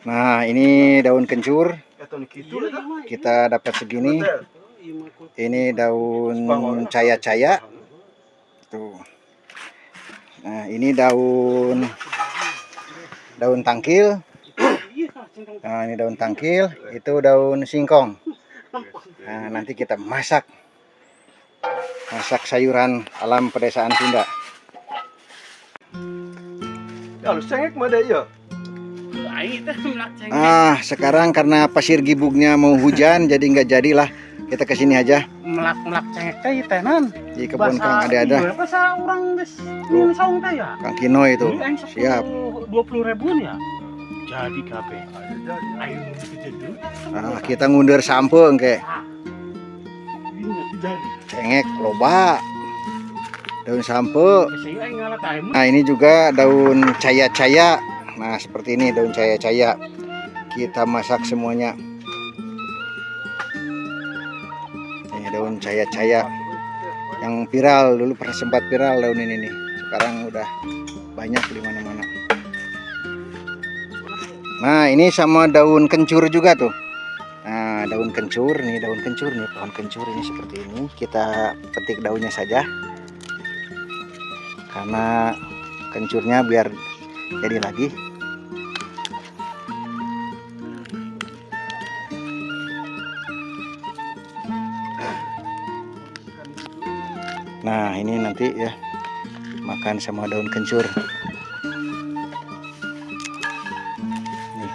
Nah, ini daun kencur. Kita dapat segini. Ini daun caya-caya. Tuh. Nah, ini daun tangkil. Nah, ini daun tangkil, itu daun singkong. Nah, nanti kita masak sayuran alam pedesaan Sunda. Sekarang karena pasir gibugnya mau hujan, jadi nggak jadilah. Kita kesini aja. Melak cengek teh tenan. Di kebun Kang ada. Bahasa orang geus nyeun saung teh ya. Kang Kino itu. Siap. 20.000 ya. Jadi kabeh. Ayo dijedu. Kita ngundur sampeung ke. Cengek loba. Daun sampe. Nah, ini juga daun caya-caya. Nah, seperti ini daun caya-caya. Kita masak semuanya. Ini daun caya-caya yang viral dulu, pernah sempat viral daun ini nih. Sekarang udah banyak di mana-mana. Nah, ini sama daun kencur juga tuh. Nah, daun kencur nih, pohon kencur ini seperti ini. Kita petik daunnya saja. Karena kencurnya biar jadi lagi. Nah, ini nanti ya makan sama daun kencur. Nih.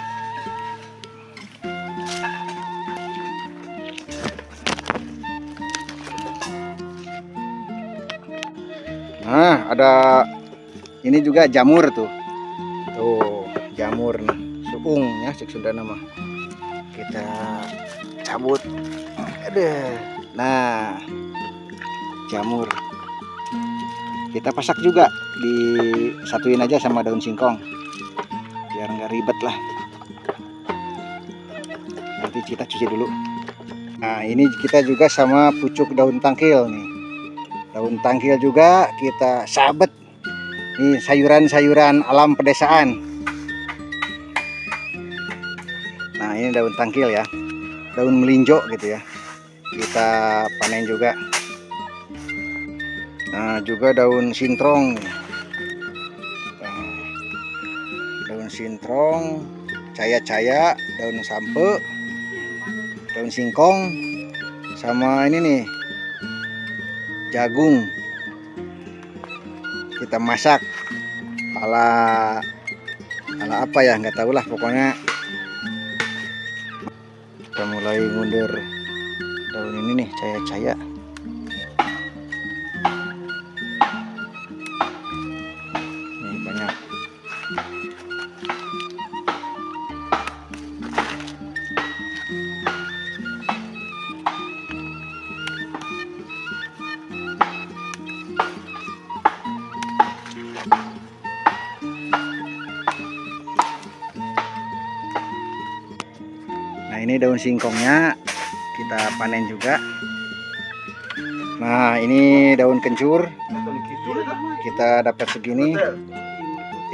Nah, ada ini juga jamur tuh. Tuh, jamur nih, suung ya cek Sunda nama. Kita cabut. Nah, jamur. Kita pasak juga, disatuin aja sama daun singkong. Biar nggak ribet lah. Nanti kita cuci dulu. Nah, ini kita juga sama pucuk daun tangkil nih. Daun tangkil juga kita sabet. Ini sayuran-sayuran alam pedesaan. Nah, ini daun tangkil ya. Daun melinjo gitu ya. Kita panen juga. Nah, juga daun sintrong. Nah, daun sintrong, caya-caya, daun sampe, daun singkong, sama ini nih, jagung. Kita masak ala apa ya, nggak tahu lah, pokoknya kita mulai ngundur daun ini nih, caya-caya. Ini banyak. Nah, ini daun singkongnya kita panen juga. Nah, ini daun kencur. Kita dapat segini.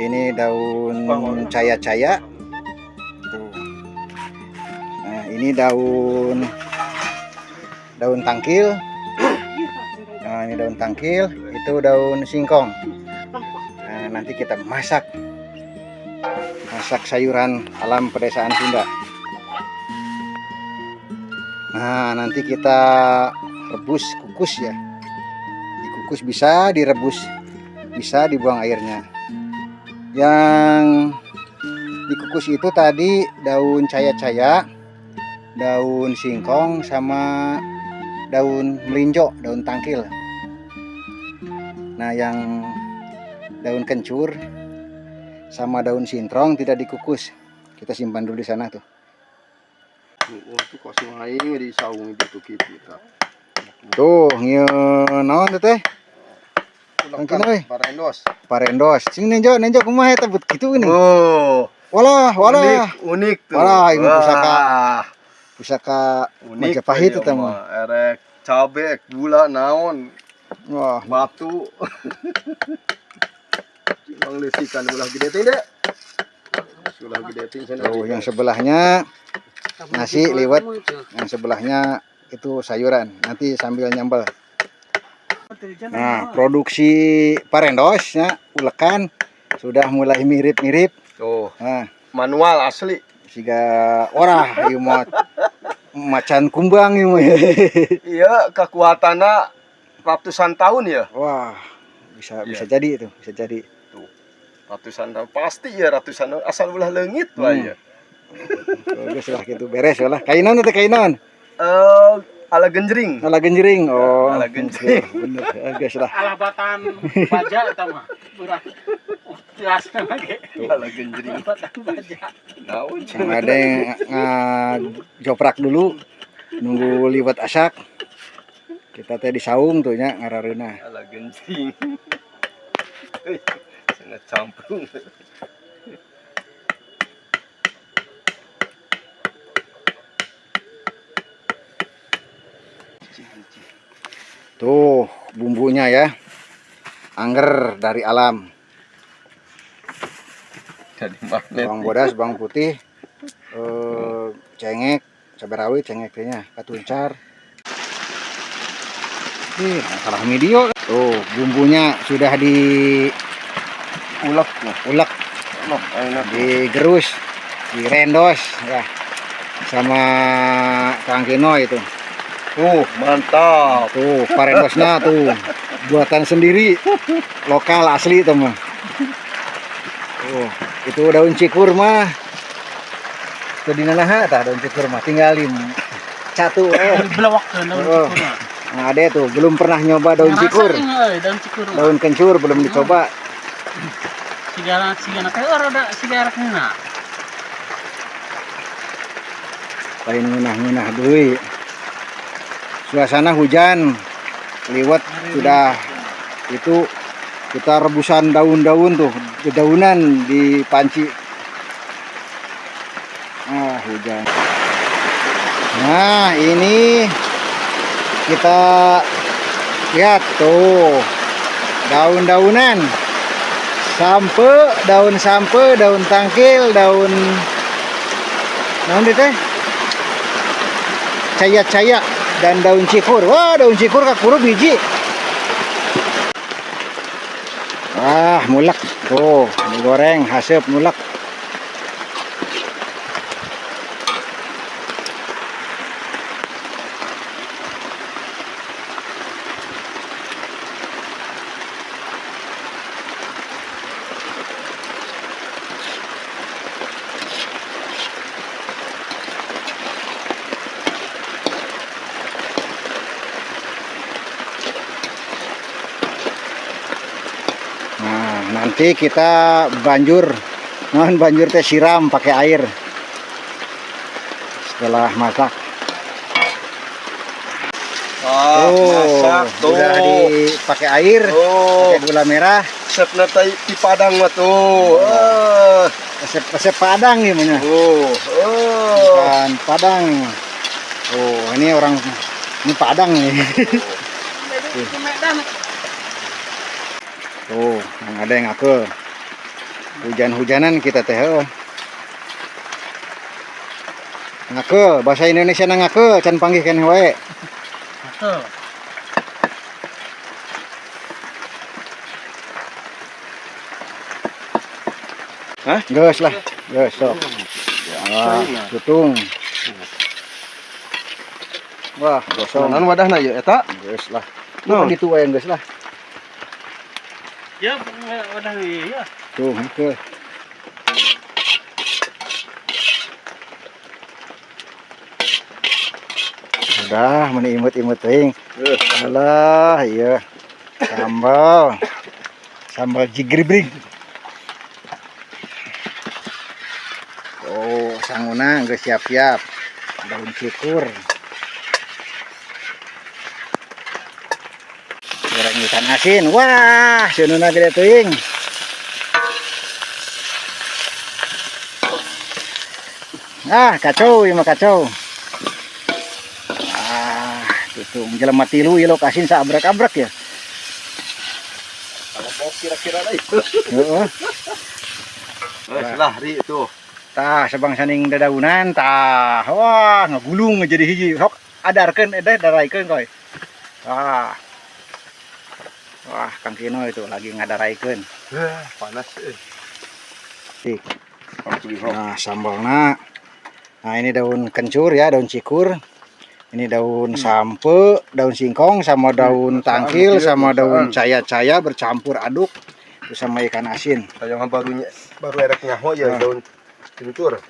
Ini daun caya-caya. Nah, ini daun tangkil. Nah, ini daun tangkil, itu daun singkong. Nah, nanti kita masak sayuran alam pedesaan Sunda. Nah, nanti kita rebus, kukus ya. Dikukus bisa, direbus bisa, dibuang airnya. Yang dikukus itu tadi daun caya-caya, daun singkong, sama daun melinjo, daun tangkil. Nah, yang daun kencur sama daun sintrong tidak dikukus. Kita simpan dulu di sana tuh. Tuh, naon teh? Parendos. Sing nenjo kumaha eta but kitu gini. Oh. Walah. Unik tuh. Walah, ini pusaka Majapahit eta mah. Erek cabe, gula, naon. Wah, batu. Mang lesikan ulah gede teh, Dek. Sudah gede ting sana. Tuh, yang sebelahnya nasi liwet, yang sebelahnya itu sayuran. Nanti sambil nyambel. Nah, produksi parendos ya, ulekan sudah mulai mirip-mirip. Tuh, Nah, manual asli. siga orah ieu mah macan kumbang ieu mah. Iya, kekuatannya ratusan tahun ya. Wah, bisa Iya. jadi itu, bisa jadi. Tuh, ratusan tahun pasti ya ratusan tahun asal ulah leungit wae ya. Geus lah gitu beres lah. Kainon teh kainon. Ala genjring. Ala genjring. Oh, Ala genjring. Bener, geus lah. Alabatan baja eta mah. Berat. Tiasna lagi. Ala genjring. Alabatan baja. Naon Yang ada yang joprak dulu nunggu liwat asak. Kita teh di saung tuh nya ngarareuna. ala genjring. Sangat campur. Tuh bumbunya ya. Angger dari alam. Jadi magnet. Bawang bodas, bawang putih, cengek, cabai rawit, cengek tehnya, katuncar. Salah video. Tuh bumbunya sudah diulek, Noh, enak. digerus, direndos ya sama Kang Kino itu. Mantap. Tuh parendosnya tuh buatan sendiri, lokal asli teman. Itu daun cikur mah. Itu di nanaha tah daun cikur mah tinggalin catu. Belawak ke daun Oh. cikur. Nah, ada tuh belum pernah nyoba daun cikur. Daun cikur. Daun kencur belum dicoba. Sigana teh rada sigara kena. Lain ngunah-ngunah deui. Suasana hujan, liwet sudah itu kita rebusan daun-daun tuh, dedaunan di panci. Hujan. Nah, ini kita lihat tuh daun-daunan. Daun sampe, daun tangkil, daun naon teh? Caya-caya dan daun cikur. Wah, daun cikur kakuru biji. Mulek. Tuh, digoreng, haseup mulek. Nanti kita banjur teh siram pakai air setelah masak. Masak tuh. Udah dipakai air, pakai gula merah. Resepna di Padang mah tuh. Resep Padang gimana? Bukan Padang. Ini orang ini Padang nih. Tuh, yang ada yang aku hujan-hujanan kita teh. Ngake, bahasa Indonesia na ngake, can panggih keneh wae. Betul. Hah? Geus lah, geus sok. Tutung. Wah, gosong. Naon wadahna ya eta? Geus lah. No. Gitu wae geus lah. Ya, udah ya. Tuh, ngake. Udah, meni imut-imut teuing. Alah, iya. Sambal jigribrig. Sanguna geus siap-siap. Daun cikur. Goreng ikan asin. Wah, seununa gede teuing. Kacau, ieu mah kacau. Tutung jelema tilu ieu lokasi saabrak-abrak ya. Kalau kira-kira lah. Heeh. Lahri tuh. Tah sabang saning dadaunan tah wah ngagulung jadi hiji sok adarkeun daraikeun koy. Wah Kang Kino itu lagi ngadaraikeun. Panas Dik. Nah sambalna. Nah ini daun kencur ya, daun cikur. Ini daun sampe, daun singkong sama daun tangkil sama daun caya-caya bercampur aduk terus sama ikan asin. Yang baru erek nyaho ya daun kencur.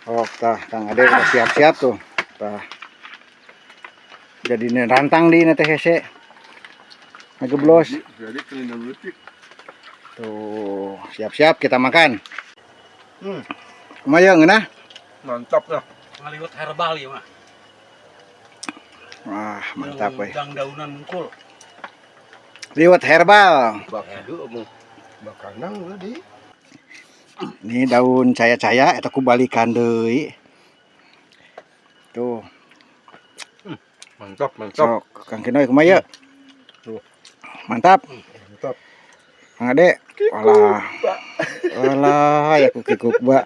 Oh, tah Kang Ade udah siap-siap tuh. Tah. Jadi rantang di teh hese. Ngegeblos. Jadi kelina leutik. Tuh, siap-siap kita makan. Kumaha ngeunah? Mantap lah. Ngaliwat herbal ya mah. Wah, mantap we. Udang daunan mungkul. Liwet herbal. Bakadu omong. Bakandang ulah di. Ini daun caya-caya eta ku balikan deui. Tuh. Mantap. Sok, Kang Kinoy kumaha? Tuh. Mantap. Mantap. Kang Ade. Walah, ya kukik ba.